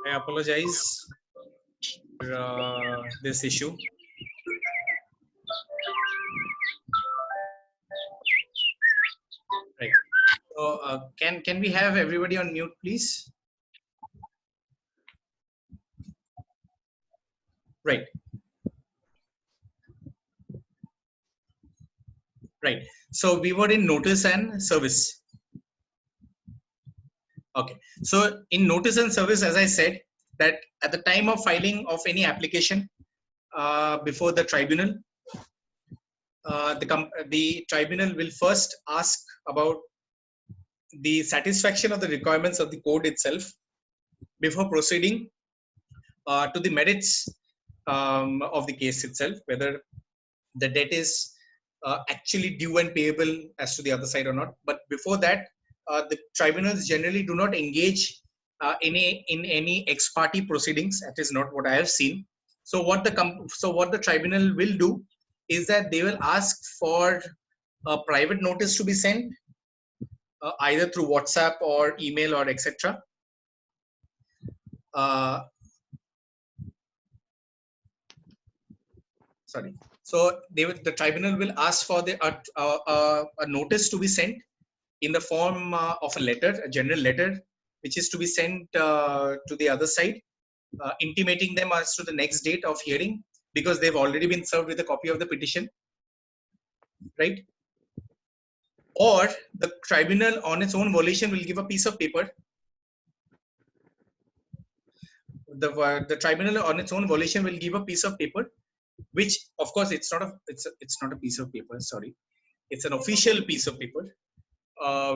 I apologize for this issue. Right. So can we have everybody on mute, please? Right. Right. So we were in notice and service. Okay. So in notice and service, as I said, that at the time of filing of any application before the tribunal, the tribunal will first ask about the satisfaction of the requirements of the code itself before proceeding to the merits of the case itself, whether the debt is actually due and payable as to the other side or not. But before that, the tribunals generally do not engage in any ex parte proceedings. That is not what I have seen. So what the tribunal will do is that they will ask for a private notice to be sent either through WhatsApp or email or etc. Sorry. So the tribunal will ask for a notice to be sent in the form of a letter, a general letter, which is to be sent to the other side, intimating them as to the next date of hearing, because they've already been served with a copy of the petition, right? Or the tribunal on its own volition will give a piece of paper. The tribunal on its own volition will give a piece of paper, which of course it's not a piece of paper. Sorry, it's an official piece of paper,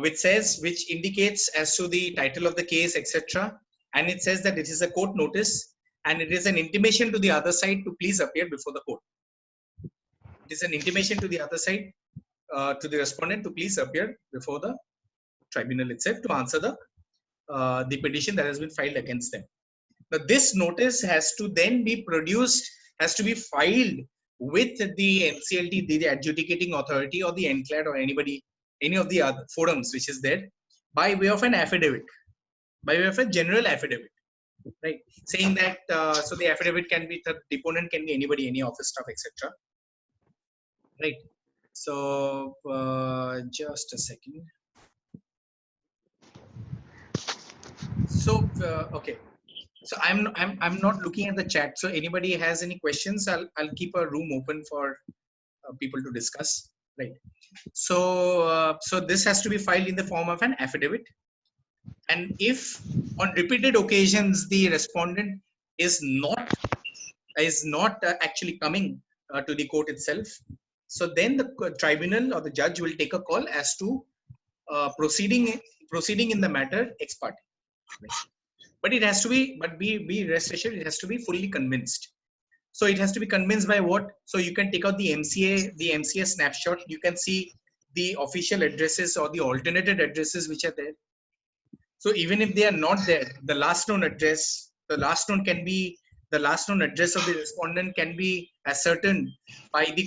which indicates as to the title of the case, etc. And it says that it is a court notice and it is an intimation to the other side to please appear before the court. It is an intimation to the other side, to the respondent, to please appear before the tribunal itself to answer the petition that has been filed against them. Now, this notice has to then be produced, has to be filed with the NCLT, the adjudicating authority, or the NCLAT, or anybody, any of the other forums which is there, by way of an affidavit, by way of a general affidavit, right? Saying that, so the affidavit can be, the deponent can be anybody, any office staff, etc. Right. So just a second. So okay. So I'm not looking at the chat. So anybody has any questions, I'll keep a room open for people to discuss. Right. So so this has to be filed in the form of an affidavit. And if on repeated occasions the respondent is not actually coming to the court itself, so then the tribunal or the judge will take a call as to proceeding in the matter ex parte. But it has to be, but be rest assured, it has to be fully convinced. So it has to be convinced by what? So you can take out the MCA snapshot. You can see the official addresses or the alternative addresses which are there. So even if they are not there, the last known address, the last known address of the respondent can be ascertained by the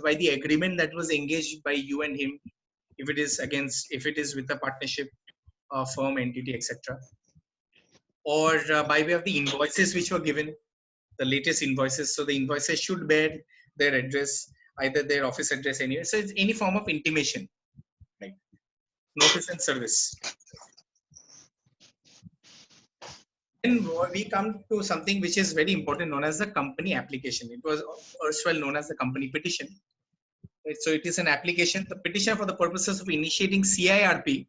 by the agreement that was engaged by you and him, if it is with a partnership, firm, entity, etc. Or by way of the invoices which were given, the latest invoices. So the invoices should bear their address, either their office address, anywhere. So it's any form of intimation, right? Notice and service. Then we come to something which is very important, known as the company application. It was erstwhile known as the company petition. Right? So it is an application, the petition for the purposes of initiating CIRP.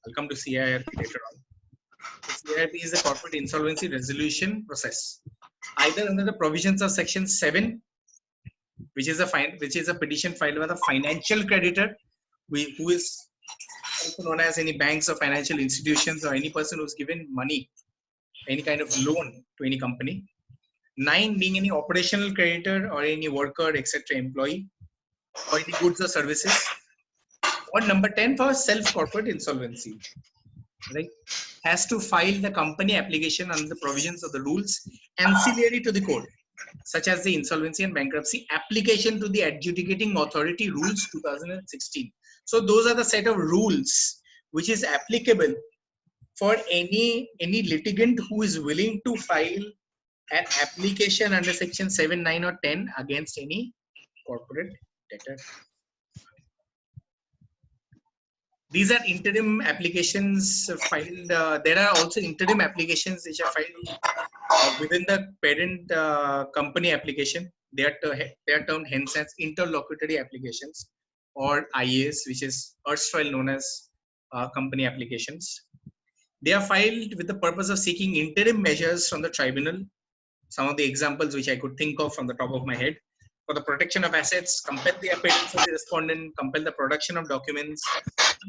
I'll come to CIRP later on. The CIRP is a corporate insolvency resolution process, either under the provisions of Section 7, which is a petition filed by the financial creditor, who is also known as any banks or financial institutions, or any person who's given money, any kind of loan to any company. 9 being any operational creditor or any worker, etc., employee, or any goods or services. Or number 10 for self-corporate insolvency, right? Has to file the company application under the provisions of the rules ancillary to the code. such as the insolvency and bankruptcy application to the Adjudicating Authority Rules 2016. So those are the set of rules which is applicable for any litigant who is willing to file an application under section 7, 9 or 10 against any corporate debtor. These are interim applications filed. There are also interim applications which are filed within the parent company application. They are termed hence as interlocutory applications, or IAs, which is erstwhile known as company applications. They are filed with the purpose of seeking interim measures from the tribunal. Some of the examples which I could think of from the top of my head: for the protection of assets, compel the appearance of the respondent, compel the production of documents,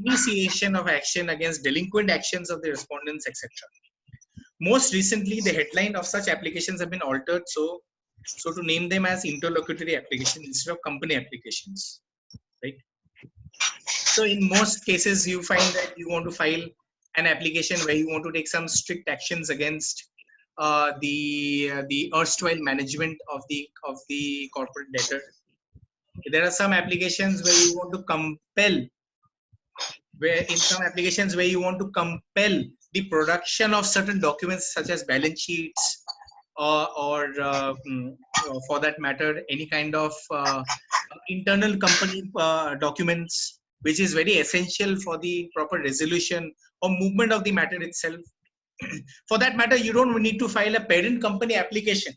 initiation of action against delinquent actions of the respondents, etc. Most recently, the headline of such applications have been altered so to name them as interlocutory applications instead of company applications, right? So in most cases, you find that you want to file an application where you want to take some strict actions against the erstwhile management of the corporate debtor. There are some applications where you want to compel, the production of certain documents such as balance sheets, or for that matter, any kind of internal company documents, which is very essential for the proper resolution or movement of the matter itself. For that matter, you don't need to file a parent company application.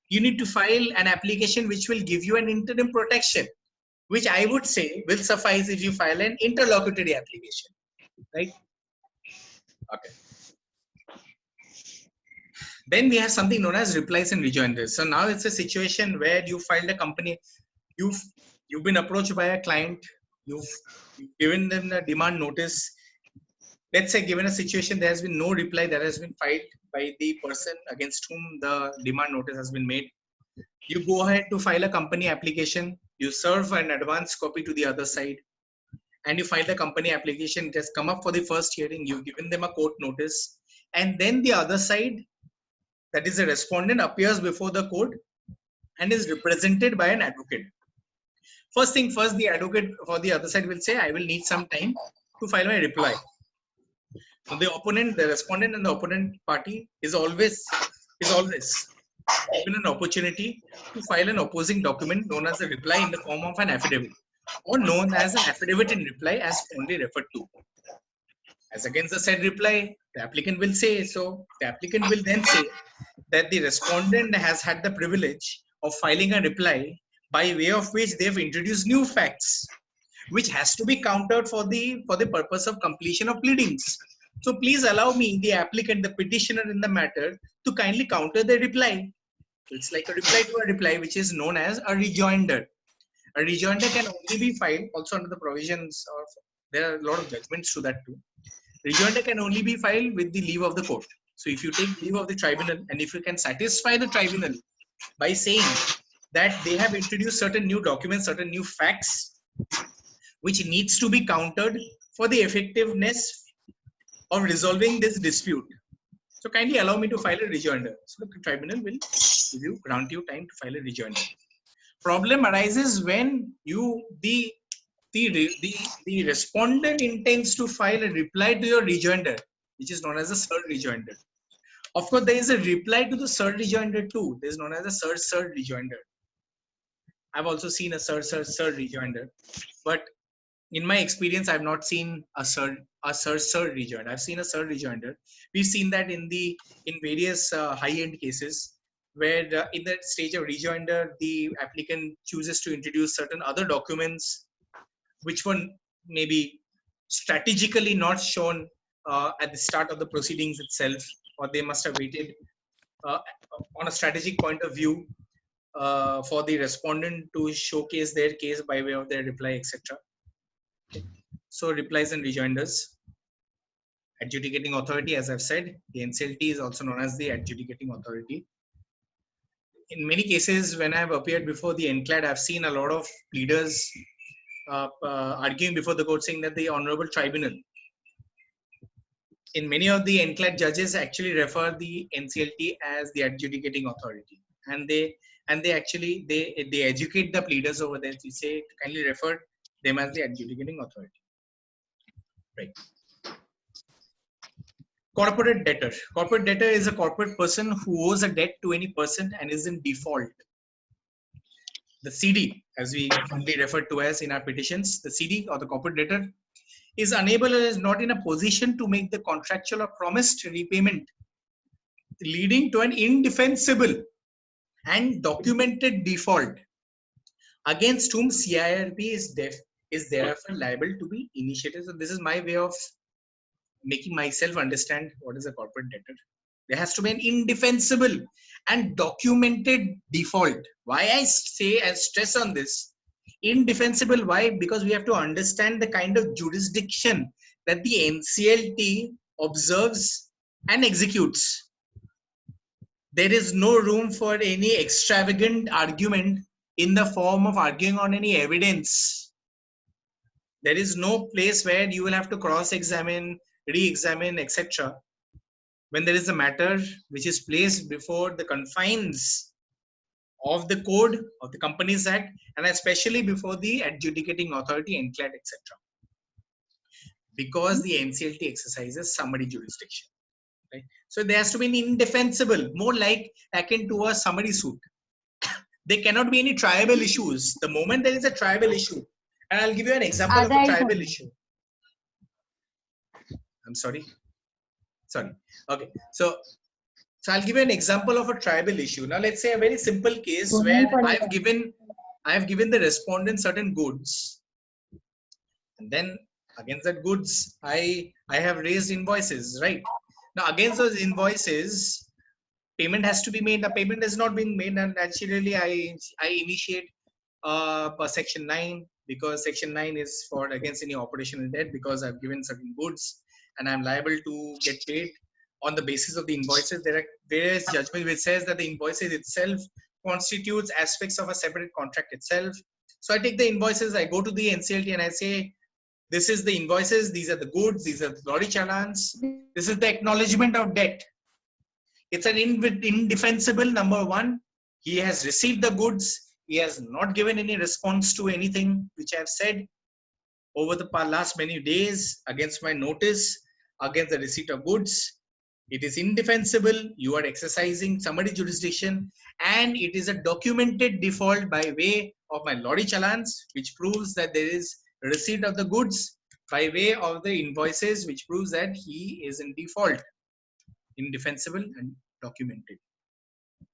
You need to file an application which will give you an interim protection, which I would say will suffice if you file an interlocutory application, right? Okay. Then we have something known as replies and rejoinders. So now it's a situation where you filed a company, you've been approached by a client, you've given them the demand notice. Let's say given a situation, there has been no reply that has been filed by the person against whom the demand notice has been made. You go ahead to file a company application, you serve an advance copy to the other side, and you file the company application. It has come up for the first hearing, you've given them a court notice, and then the other side, that is the respondent, appears before the court and is represented by an advocate. First thing first, the advocate for the other side will say, I will need some time to file my reply. So the respondent and the opponent party is always given an opportunity to file an opposing document known as a reply in the form of an affidavit, or known as an affidavit in reply as only referred to. As against the said reply, the applicant will say, so the applicant will then say that the respondent has had the privilege of filing a reply by way of which they have introduced new facts, which has to be countered for the purpose of completion of pleadings. So please allow me, the applicant, the petitioner in the matter, to kindly counter the reply. So it's like a reply to a reply, which is known as a rejoinder. A rejoinder can only be filed also under the provisions of, there are a lot of judgments to that too. Rejoinder can only be filed with the leave of the court. So if you take leave of the tribunal, and if you can satisfy the tribunal by saying that they have introduced certain new documents, certain new facts, which needs to be countered for the effectiveness of resolving this dispute, so kindly allow me to file a rejoinder. So the tribunal will grant you time to file a rejoinder. Problem arises when the respondent intends to file a reply to your rejoinder, which is known as a cert rejoinder. Of course, there is a reply to the cert rejoinder too. There is known as a cert rejoinder. I've also seen a cert rejoinder, but in my experience, I've not seen a cert rejoinder. I've seen a cert rejoinder. We've seen that in various high-end cases where in that stage of rejoinder, the applicant chooses to introduce certain other documents which were maybe strategically not shown at the start of the proceedings itself, or they must have waited on a strategic point of view for the respondent to showcase their case by way of their reply, etc. So replies and rejoinders. Adjudicating authority, as I've said, the NCLT is also known as the adjudicating authority. In many cases, when I've appeared before the NCLAT, I've seen a lot of pleaders arguing before the court saying that the honorable tribunal. In many of the NCLAT judges actually refer the NCLT as the adjudicating authority. and they actually they educate the pleaders over there. We say to kindly refer them as the adjudicating authority. Right. Corporate debtor. Corporate debtor is a corporate person who owes a debt to any person and is in default. The CD, as we fondly refer to as in our petitions, the CD or the corporate debtor is unable or is not in a position to make the contractual or promised repayment, leading to an indefensible and documented default, against whom CIRP is therefore liable to be initiated. So this is my way of making myself understand what is a corporate debtor. There has to be an indefensible and documented default. Why I say and stress on this indefensible? Why? Because we have to understand the kind of jurisdiction that the NCLT observes and executes. There is no room for any extravagant argument in the form of arguing on any evidence. There is no place where you will have to cross-examine, re-examine, etc. when there is a matter which is placed before the confines of the code of the Companies Act, and especially before the adjudicating authority, NCLAT, etc. Because the NCLT exercises summary jurisdiction. Right? So there has to be an indefensible, more like akin to a summary suit. There cannot be any triable issues. The moment there is a triable issue, and I'll give you an example of a triable issue. I'm sorry. Okay. So I'll give you an example of a triable issue. Now let's say a very simple case where I have given the respondent certain goods, and then against that goods I have raised invoices, right? Now against those invoices, payment has to be made. The payment is not being made, and naturally I initiate per section 9, because section 9 is for against any operational debt, because I've given certain goods and I'm liable to get paid on the basis of the invoices. There are various judgments which says that the invoices itself constitutes aspects of a separate contract itself. So I take the invoices, I go to the NCLT and I say, this is the invoices, these are the goods, these are the lorry challans, this is the acknowledgement of debt. It's an indefensible, number one. He has received the goods. He has not given any response to anything which I have said over the last many days against my notice, against the receipt of goods. It is indefensible. You are exercising summary jurisdiction, and it is a documented default by way of my lorry challans, which proves that there is receipt of the goods, by way of the invoices, which proves that he is in default. Indefensible and documented.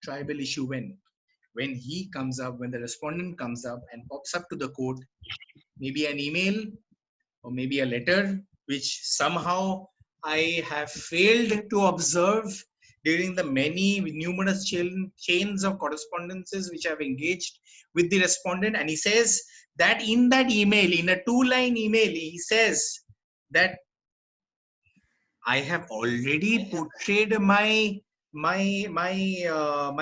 Triable issue when he comes up, when the respondent comes up and pops up to the court, maybe an email or maybe a letter which somehow I have failed to observe during the many numerous chains of correspondences which I have engaged with the respondent, and he says that in that email, in a 2-line email, he says that I have already portrayed my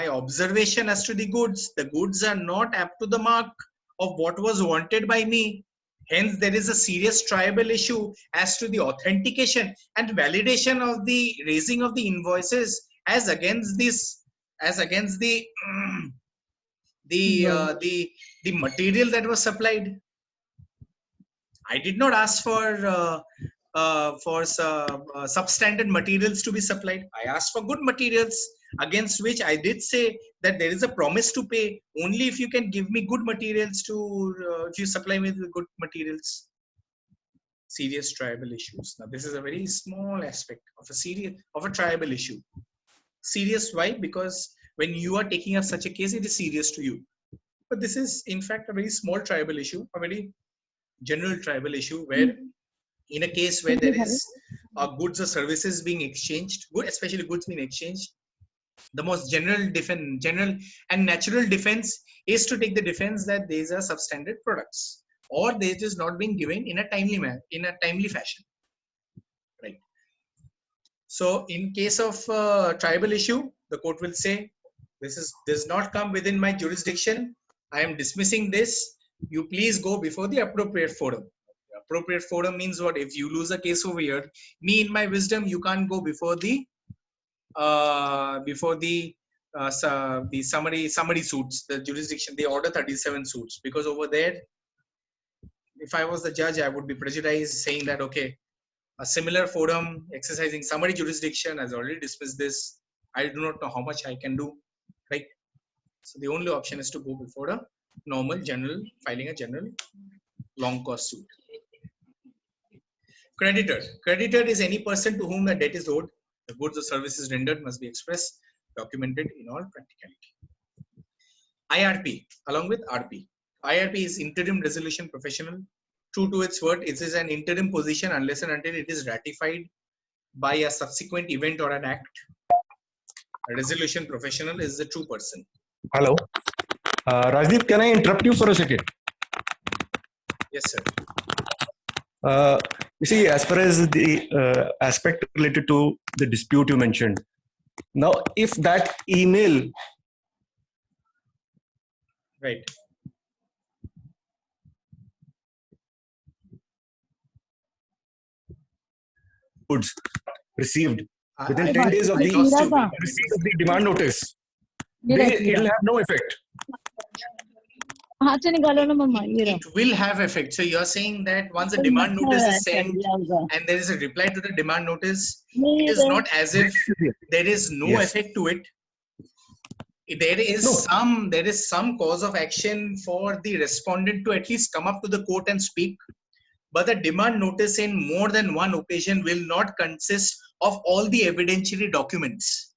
observation as to the goods. The goods are not up to the mark of what was wanted by me. Hence, there is a serious triable issue as to the authentication and validation of the raising of the invoices as against this, as against the material that was supplied. I did not ask for substandard materials to be supplied. I asked for good materials, against which I did say that there is a promise to pay only if you can give me good materials if you supply me with good materials. Serious triable issues. Now this is a very small aspect of a triable issue. Serious, why? Because when you are taking up such a case, it is serious to you. But this is in fact a very small triable issue, a very general triable issue, where in a case where there is goods or services being exchanged, especially goods being exchanged, the most general and natural defense is to take the defense that these are substandard products, or it is not being given in a timely manner, in a timely fashion, right? So in case of tribal issue, the court will say, this does not come within my jurisdiction. I am dismissing this. You please go before the appropriate forum. Appropriate forum means what? If you lose a case over here, me in my wisdom, you can't go before the the summary suits, the jurisdiction, they order 37 suits, because over there, if I was the judge, I would be prejudiced, saying that, okay, a similar forum exercising summary jurisdiction has already dismissed this. I do not know how much I can do, right? So the only option is to go before a normal general, filing a general long cause suit. Creditor. Creditor is any person to whom a debt is owed. The goods or services rendered must be expressed, documented in all practicality. IRP, along with RP. IRP is interim resolution professional. True to its word, it is an interim position unless and until it is ratified by a subsequent event or an act. A resolution professional is the true person. Hello. Rajdeep, can I interrupt you for a second? Yes, sir. You see, as far as the aspect related to the dispute you mentioned, now if that email, right, goods received within 10 days of the receipt of the demand notice, it will have no effect. It will have effect. So you're saying that once a demand notice is sent and there is a reply to the demand notice, it is not as if there is no effect to it. There is some cause of action for the respondent to at least come up to the court and speak. But the demand notice in more than one occasion will not consist of all the evidentiary documents.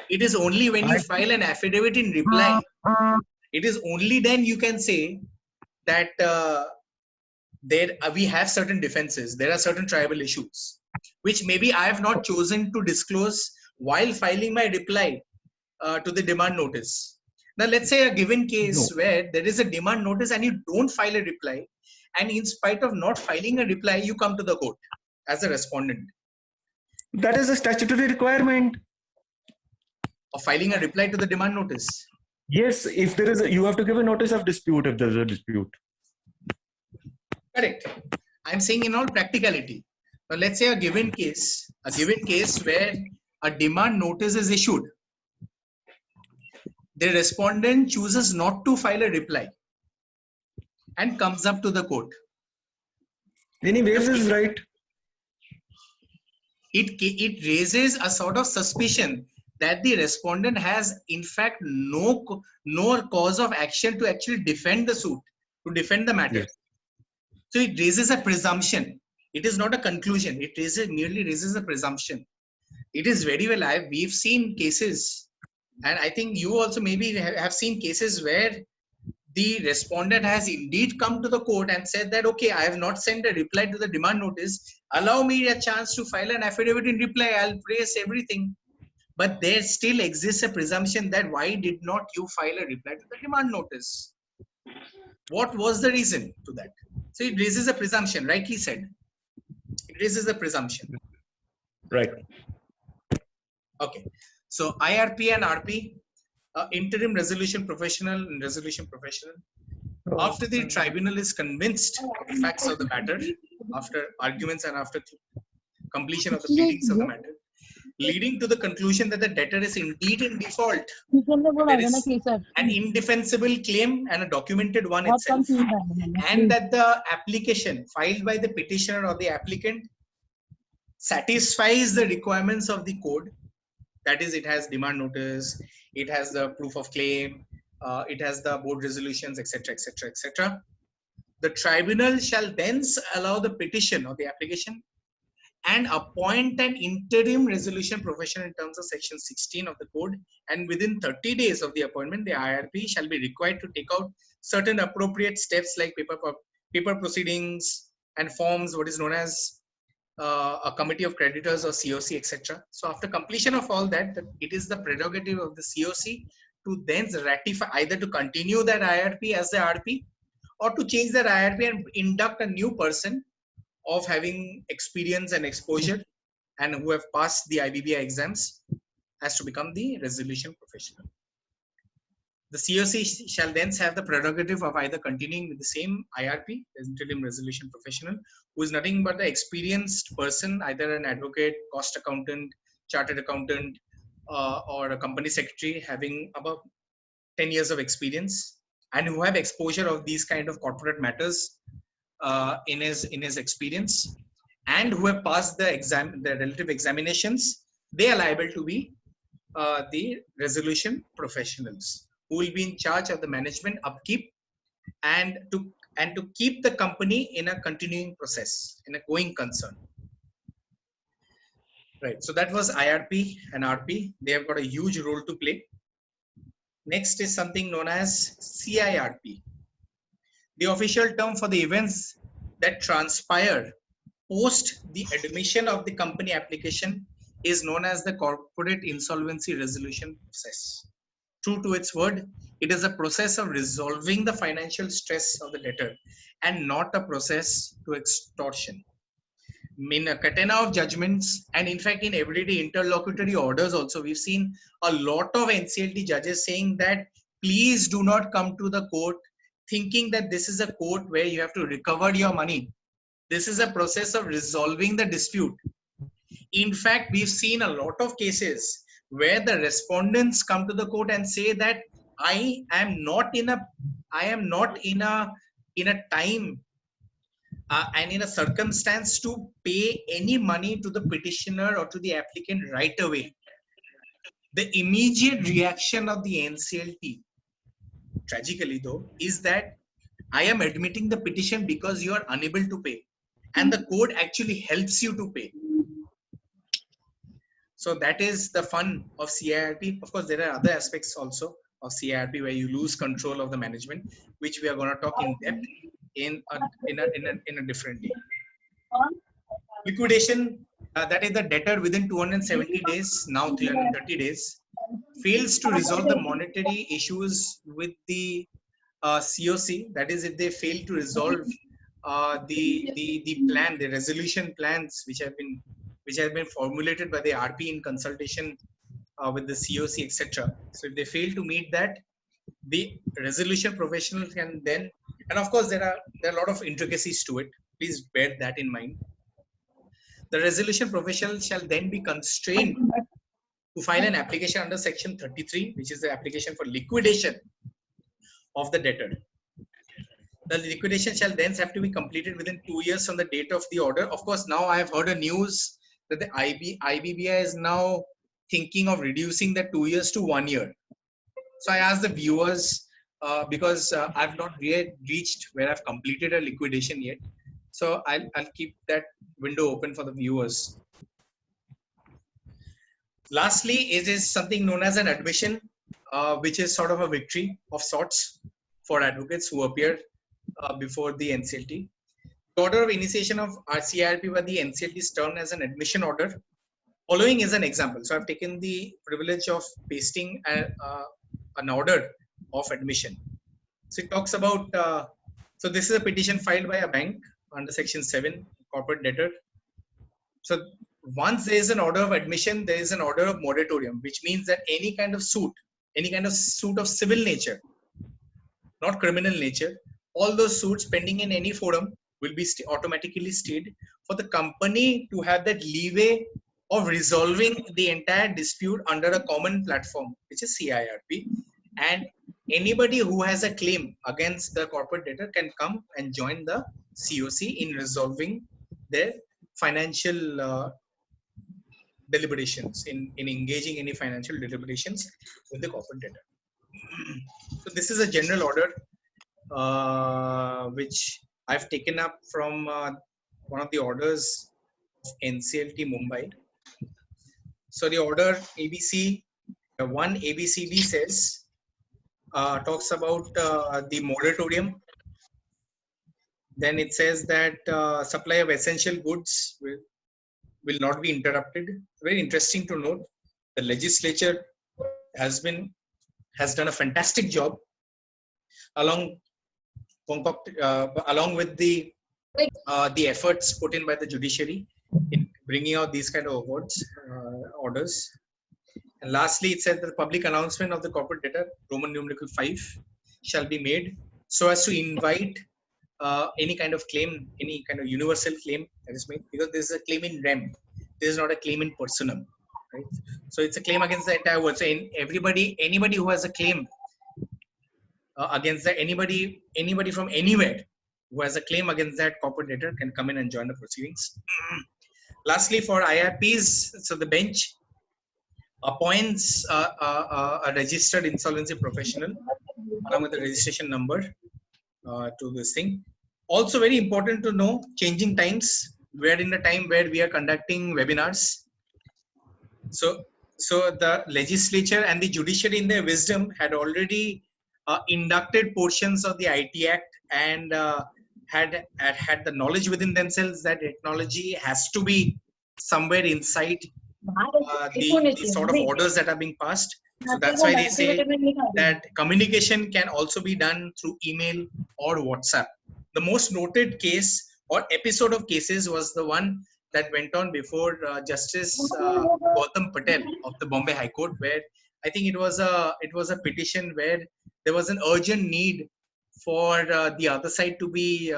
It is only when you file an affidavit in reply, it is only then you can say that we have certain defenses, there are certain tribal issues, which maybe I have not chosen to disclose while filing my reply to the demand notice. Now, let's say a given case where there is a demand notice and you don't file a reply, and in spite of not filing a reply, you come to the court as a respondent. That is a statutory requirement of filing a reply to the demand notice. Yes, if there is you have to give a notice of dispute if there is a dispute. Correct. I'm saying in all practicality. Now, let's say a given case where a demand notice is issued. The respondent chooses not to file a reply and comes up to the court. Then he waives his right. It raises a sort of suspicion that the respondent has in fact no cause of action to actually defend the suit, to defend the matter. Yes. So it raises a presumption. It is not a conclusion. It merely raises a presumption. It is very well. We've seen cases, and I think you also maybe have seen cases where the respondent has indeed come to the court and said that, okay, I have not sent a reply to the demand notice. Allow me a chance to file an affidavit in reply. I'll praise everything. But there still exists a presumption that why did not you file a reply to the demand notice? What was the reason to that? So it raises a presumption, rightly said. It raises a presumption. Right. Okay. So IRP and RP, interim resolution professional and resolution professional. After the tribunal is convinced of the facts of the matter, after arguments and after completion of the pleadings of the matter, leading to the conclusion that the debtor is indeed in default. There is an indefensible claim and a documented one itself, and that the application filed by the petitioner or the applicant satisfies the requirements of the code. That is, it has demand notice, it has the proof of claim, it has the board resolutions, etc., etc., etc. The tribunal shall then allow the petition or the application and appoint an interim resolution professional in terms of section 16 of the code, and within 30 days of the appointment, the IRP shall be required to take out certain appropriate steps like paper proceedings and forms, what is known as a committee of creditors or COC, etc. So after completion of all that, it is the prerogative of the COC to then ratify, either to continue that IRP as the RP or to change that IRP and induct a new person of having experience and exposure and who have passed the IBBI exams as to become the resolution professional. The COC shall then have the prerogative of either continuing with the same IRP, interim resolution professional, who is nothing but the experienced person, either an advocate, cost accountant, chartered accountant, or a company secretary having about 10 years of experience and who have exposure of these kind of corporate matters in his experience, and who have passed the relative examinations, they are liable to be the resolution professionals who will be in charge of the management upkeep and to keep the company in a continuing process, in a going concern. Right. So that was IRP and RP. They have got a huge role to play. Next is something known as CIRP. The official term for the events that transpire post the admission of the company application is known as the corporate insolvency resolution process. True to its word, it is a process of resolving the financial stress of the debtor and not a process to extortion. In a catena of judgments, and in fact in everyday interlocutory orders also, we've seen a lot of NCLT judges saying that please do not come to the court thinking that this is a court where you have to recover your money. This is a process of resolving the dispute. In fact, we've seen a lot of cases where the respondents come to the court and say that I am not in a time and in a circumstance to pay any money to the petitioner or to the applicant right away. The immediate reaction of the NCLT, tragically though, is that I am admitting the petition because you are unable to pay, and the court actually helps you to pay. So that is the fun of CIRP. Of course, there are other aspects also of CIRP where you lose control of the management, which we are going to talk in depth in a different day. Liquidation, that is the debtor within 270 days, now 330 days, fails to resolve the monetary issues with the COC. That is, if they fail to resolve the resolution plans which have been formulated by the RP in consultation with the COC, etc. So if they fail to meet that, the resolution professional can then, and of course there are a lot of intricacies to it. Please bear that in mind. The resolution professional shall then be constrained to file an application under section 33, which is the application for liquidation of the debtor. The liquidation shall then have to be completed within 2 years from the date of the order. Of course, now I have heard a news that the IBBI is now thinking of reducing the 2 years to 1 year. So I asked the viewers, because I've not yet reached where I've completed a liquidation yet. So I'll keep that window open for the viewers. Lastly, it is something known as an admission, which is sort of a victory of sorts for advocates who appear before the NCLT. The order of initiation of RCIRP by the NCLT is termed as an admission order. Following is an example. So I've taken the privilege of pasting an order of admission. So it talks about, so this is a petition filed by a bank under section 7, corporate debtor. So once there is an order of admission, there is an order of moratorium, which means that any kind of suit of civil nature, not criminal nature, all those suits pending in any forum will be automatically stayed for the company to have that leeway of resolving the entire dispute under a common platform, which is CIRP. And anybody who has a claim against the corporate debtor can come and join the COC in resolving their financial deliberations, in engaging any financial deliberations with the corporate debtor. So this is a general order which I've taken up from one of the orders of NCLT Mumbai. So the order ABC 1 ABCD says, talks about the moratorium. Then it says that supply of essential goods will not be interrupted. Very interesting to note, the legislature has done a fantastic job along with the efforts put in by the judiciary in bringing out these kind of orders. And lastly, it said that the public announcement of the corporate debtor, Roman numeral 5, shall be made so as to invite any kind of claim, any kind of universal claim that is made, because this is a claim in rem. This is not a claim in personam. right? So it's a claim against the entire world. So anybody who has a claim against that, anybody from anywhere who has a claim against that corporate debtor can come in and join the proceedings. Lastly, for IRPs, so the bench appoints a registered insolvency professional along with the registration number to this thing. Also very important to know, changing times. We're in a time where we are conducting webinars. So the legislature and the judiciary in their wisdom had already inducted portions of the IT Act and had the knowledge within themselves that technology has to be somewhere inside the sort of orders that are being passed. So that's why they say that communication can also be done through email or WhatsApp. The most noted case or episode of cases was the one that went on before Justice Gautam Patel of the Bombay High Court, where I think it was a petition where there was an urgent need for the other side to be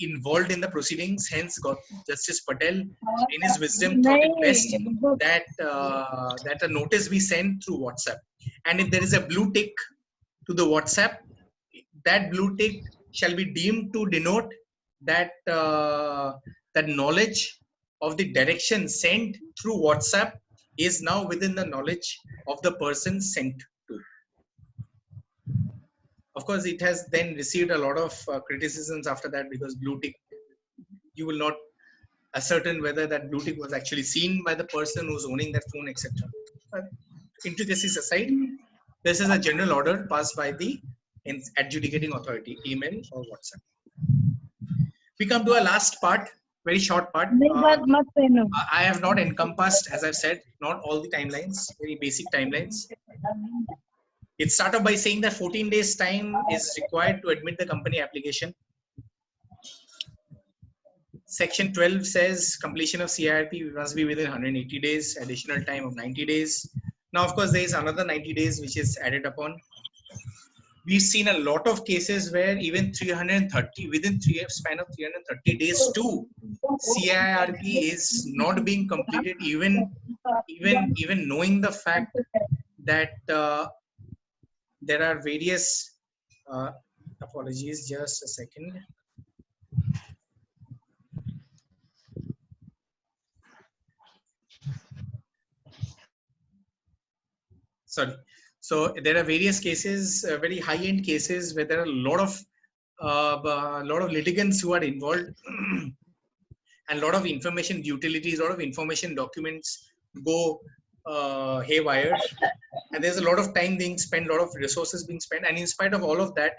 involved in the proceedings. Hence, Justice Patel, in his wisdom, thought it best that a notice be sent through WhatsApp. And if there is a blue tick to the WhatsApp, that blue tick shall be deemed to denote that that knowledge of the direction sent through WhatsApp is now within the knowledge of the person sent to. Of course, it has then received a lot of criticisms after that, because blue tick, you will not ascertain whether that blue tick was actually seen by the person who's owning that phone, etc. But intricacies aside, this is a general order passed by the adjudicating authority, email or WhatsApp. We come to our last part, very short part. I have not encompassed, as I've said, not all the timelines, very basic timelines. It started by saying that 14 days time is required to admit the company application. Section 12 says completion of CIRP must be within 180 days, additional time of 90 days. Now, of course, there is another 90 days which is added upon. We've seen a lot of cases where even 330, within span of 330 days too, CIRP is not being completed, even knowing the fact that there are various apologies, just a second. Sorry. So there are various cases, very high-end cases, where there are a lot of litigants who are involved, and a lot of information utilities, a lot of information documents go haywire, and there's a lot of time being spent, a lot of resources being spent, and in spite of all of that,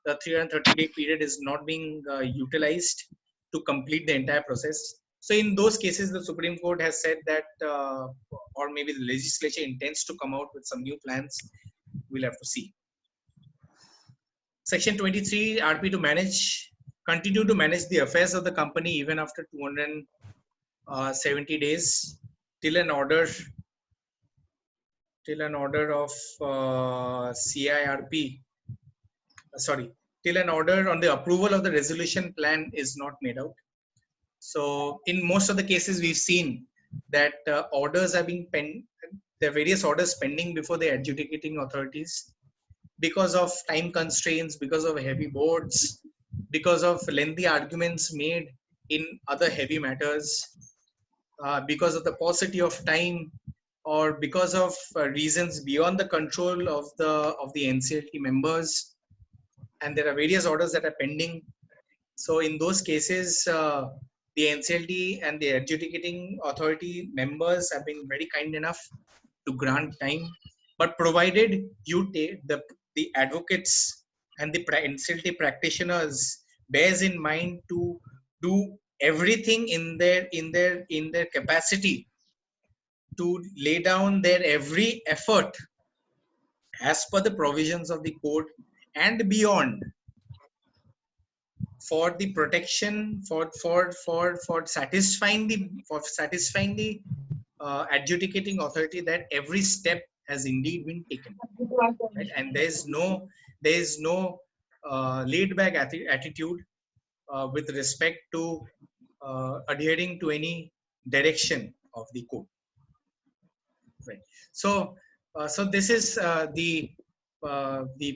the 330-day period is not being utilized to complete the entire process. So in those cases, the Supreme Court has said that, or maybe the legislature intends to come out with some new plans. We'll have to see. Section 23, RP to continue to manage the affairs of the company even after 270 days till an order of CIRP. Till an order on the approval of the resolution plan is not made out. So in most of the cases, we've seen that orders are being there are various orders pending before the adjudicating authorities because of time constraints, because of heavy boards, because of lengthy arguments made in other heavy matters, because of the paucity of time, or because of reasons beyond the control of the NCLT members. And there are various orders that are pending. So in those cases, the NCLT and the adjudicating authority members have been very kind enough to grant time, but provided you take the advocates and the NCLT practitioners bears in mind to do everything in their capacity to lay down their every effort as per the provisions of the code and beyond, for the protection, for satisfying the adjudicating authority that every step has indeed been taken, right? And there is no laid back attitude with respect to adhering to any direction of the code. Right. So, so this is the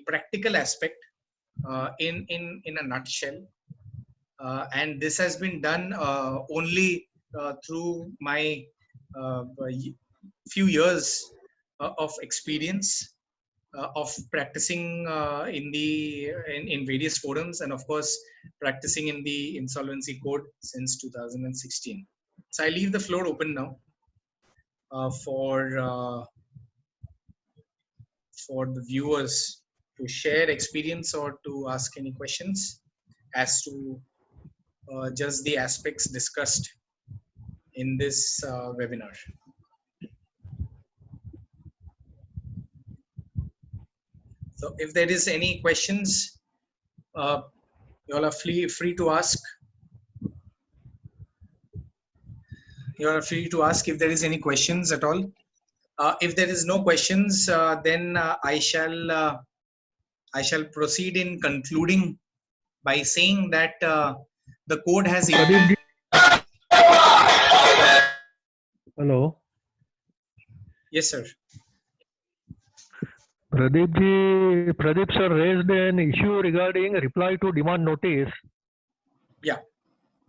practical aspect in a nutshell, and this has been done only through my few years of experience of practicing in various forums, and of course practicing in the insolvency code since 2016. So I leave the floor open now for the viewers to share experience or to ask any questions as to just the aspects discussed in this webinar. So if there is any questions, you all are free to ask. You are free to ask if there is any questions at all. If there is no questions, then I shall proceed in concluding by saying that the code has. Hello. Yes, sir. Pradeep sir raised an issue regarding reply to demand notice. Yeah.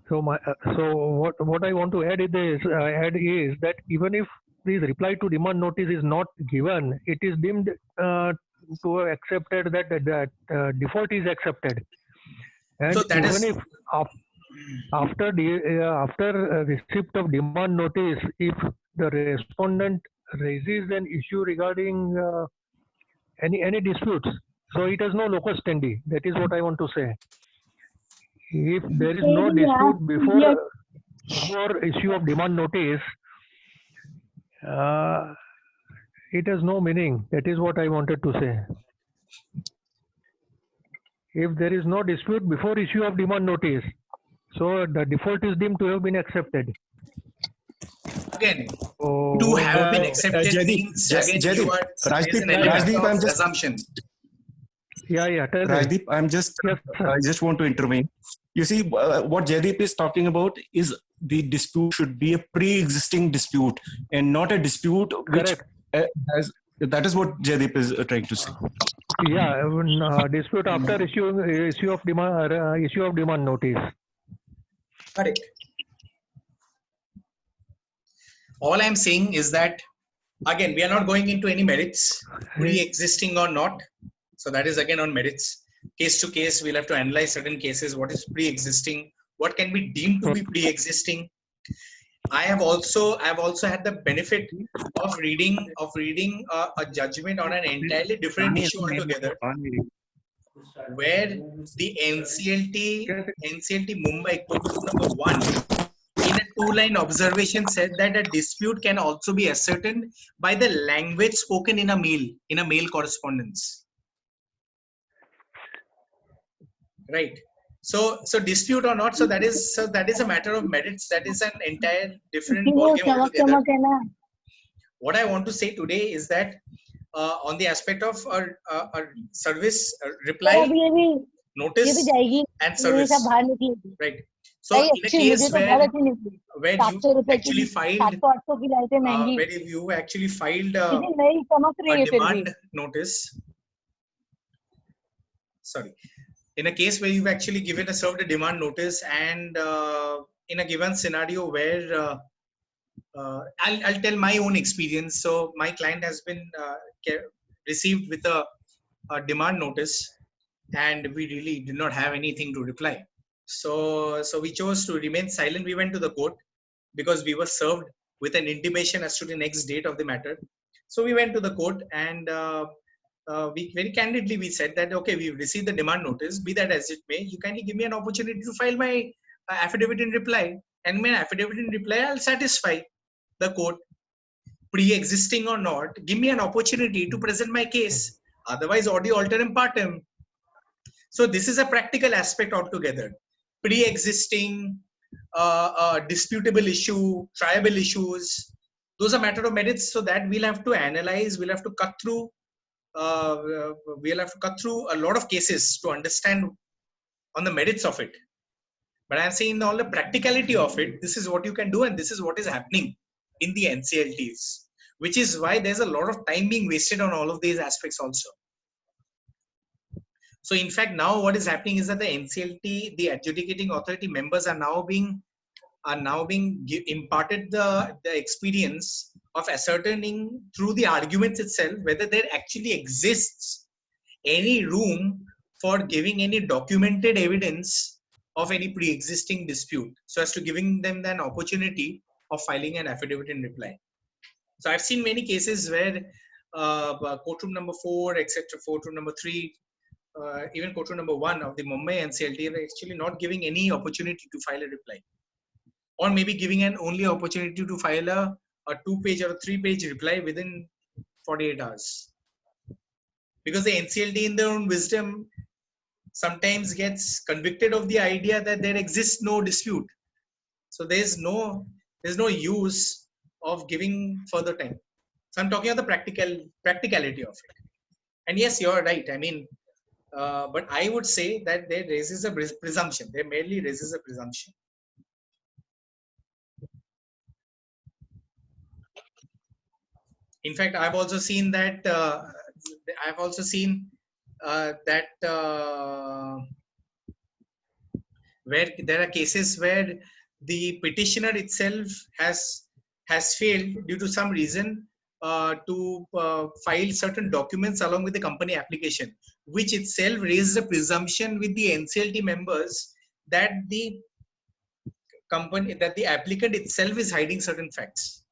So what I want to add is that even if this reply to demand notice is not given, it is deemed to have accepted that default is accepted. And so that even is, if after receipt of demand notice, if the respondent raises an issue regarding any disputes, so it has no locus standi. That is what I want to say. If there is no dispute before issue of demand notice, it has no meaning. That is what I wanted to say. If there is no dispute before issue of demand notice, so the default is deemed to have been accepted. Again, to have been accepted means again you are Rajdeep, an element Rajdeep, of assumption. Rajdeep, I just want to intervene. You see, what Jaideep is talking about is the dispute should be a pre-existing dispute and not a dispute which has. That is what Jaideep is trying to say. Yeah, dispute after issue of demand notice. Correct. All I'm saying is that, again, we are not going into any merits, pre-existing or not. So that is again on merits. Case to case, we'll have to analyze certain cases. What is pre-existing? What can be deemed to be pre-existing? I have also had the benefit of reading a judgment on an entirely different issue altogether, where the NCLT Mumbai Court Group number 1 in a 2-line observation said that a dispute can also be ascertained by the language spoken in a mail correspondence. Right. So dispute or not, so that is a matter of merits. That is an entire different ballgame altogether. What I want to say today is that on the aspect of a service reply, notice and service, right? So in a case where you actually filed a demand notice, sorry. In a case where you've actually served a demand notice, and in a given scenario where I'll tell my own experience. So my client has been received with a demand notice, and we really did not have anything to reply. So we chose to remain silent. We went to the court because we were served with an intimation as to the next date of the matter. So we went to the court, and we very candidly we said that, okay, we've received the demand notice, be that as it may, you kindly give me an opportunity to file my affidavit in reply, and my affidavit in reply I'll satisfy the court, pre-existing or not. Give me an opportunity to present my case, otherwise audio alteram partem. So this is a practical aspect altogether. Pre-existing, disputable issue, triable issues, those are matter of merits. So that we'll have to analyze, we'll have to cut through a lot of cases to understand on the merits of it. But I'm saying all the practicality of it, this is what you can do, and this is what is happening in the NCLTs. which is why there's a lot of time being wasted on all of these aspects also. So in fact, now what is happening is that the NCLT, the adjudicating authority members are now being imparted the experience of ascertaining through the arguments itself whether there actually exists any room for giving any documented evidence of any pre-existing dispute, so as to giving them an opportunity of filing an affidavit in reply. So I've seen many cases where courtroom number 4, etc., courtroom number 3, even courtroom number 1 of the Mumbai NCLT are actually not giving any opportunity to file a reply, or maybe giving an only opportunity to file a 2-page or a 3-page reply within 48 hours. Because the NCLT in their own wisdom sometimes gets convicted of the idea that there exists no dispute. So there's no use of giving further time. So I'm talking about the practicality of it. And yes, you're right. I mean, but I would say that there raises a presumption. There merely raises a presumption. In fact, I've also seen that where there are cases where the petitioner itself has failed due to some reason to file certain documents along with the company application, which itself raises a presumption with the NCLT members that the applicant itself is hiding certain facts,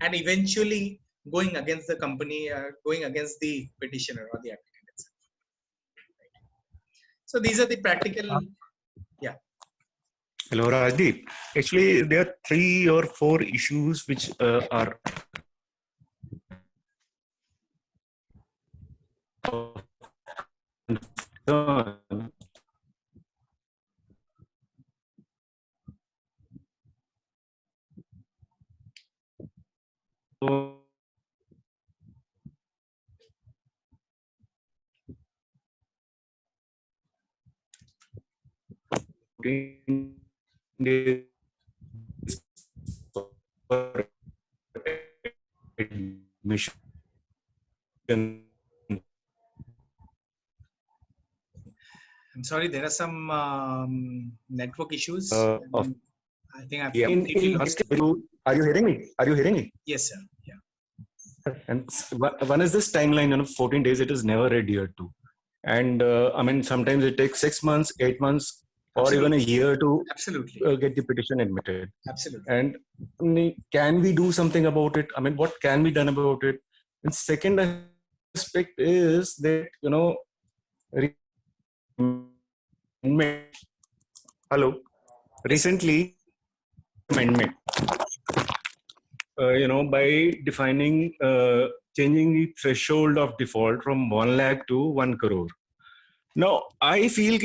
and eventually going against the company, going against the petitioner or the applicant itself. So these are the practical. Yeah. Hello, Rajdeep. Actually, there are 3 or 4 issues which are admission. I'm sorry, there are some network issues. I think are you hearing me? Are you hearing me? Yes, sir. Yeah. And one is this timeline, 14 days, it is never adhered to. And I mean, sometimes it takes 6 months, 8 months, or even a year to get the petition admitted. Absolutely. And can we do something about it? I mean, what can be done about it? And second aspect is that, recently amendment, by defining, changing the threshold of default from 1 lakh to 1 crore. Now, I feel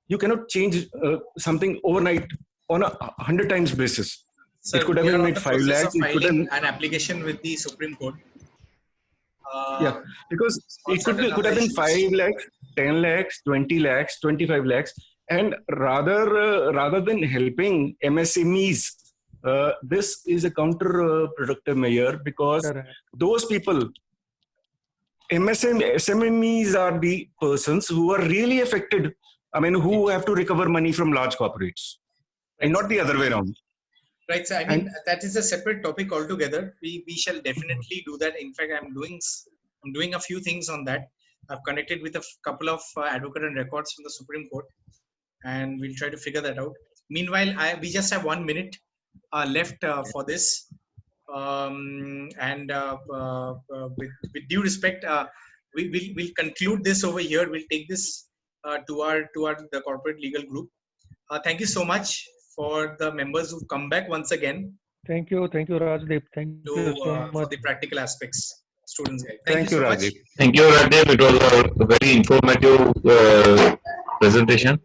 you cannot change something overnight on a 100 times basis. Sir, it could have been made 5 lakhs. It could have an application with the Supreme Court. Yeah, because it could have been 5 lakhs, 10 lakhs, 20 lakhs, 25 lakhs. And rather than helping MSMEs, this is a counterproductive measure, because those people, SMEs are the persons who are really affected. I mean, who have to recover money from large corporates, and not the other way around. Right. So I mean, that is a separate topic altogether. We shall definitely do that. In fact, I'm doing a few things on that. I've connected with a couple of advocate and records from the Supreme Court, and we'll try to figure that out. Meanwhile, we just have 1 minute left for this. With due respect, we'll conclude this over here. We'll take this to the corporate legal group. Thank you so much for the members who've come back once again. Thank you, Rajdeep. Thank you so much for the practical aspects, students. Thank you, so Rajdeep. Thank you, Rajdeep. It was a very informative presentation.